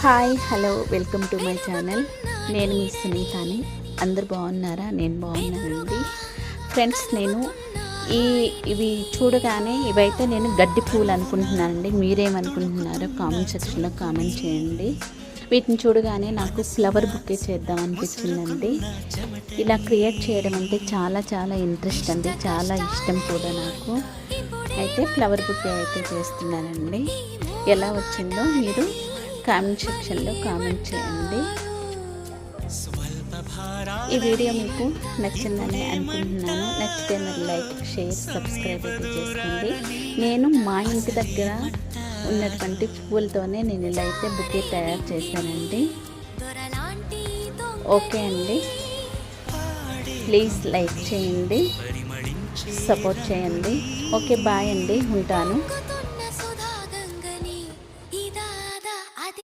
Hi hello welcome to my channel. నేను మీ సునీతాని. అందరు బాగున్నారా? నేను బాగున్నానండి. ఫ్రెండ్స్, నేను ఇవి చూడగానే ఇవైతే నేను గడ్డి పూలు అనుకుంటున్నానండి. మీరేమనుకుంటున్నారో కామెంట్ సెక్షన్లో కామెంట్ చేయండి. వీటిని చూడగానే నాకు ఫ్లవర్ బుకే చేద్దాం అనిపించిందండి. ఇలా క్రియేట్ చేయడం అంటే చాలా చాలా ఇంట్రెస్ట్ అండి, చాలా ఇష్టం కూడా నాకు. అయితే ఫ్లవర్ బుకే అయితే చేస్తున్నానండి. ఎలా వచ్చిందో మీరు కామెంట్ సెక్షన్లో కామెంట్ చేయండి. ఈ వీడియో మీకు నచ్చిందని అనుకుంటున్నాను. నచ్చితే మరి లైక్, షేర్, సబ్స్క్రైబ్ అయితే చేసుకోండి. నేను మా ఇంటి దగ్గర ఉన్నటువంటి పువ్వులతోనే నేను ఇలా అయితే బుకే తయారు చేశానండి. ఓకే అండి, ప్లీజ్ లైక్ చేయండి, సపోర్ట్ చేయండి. ఓకే, బాయ్ అండి, ఉంటాను.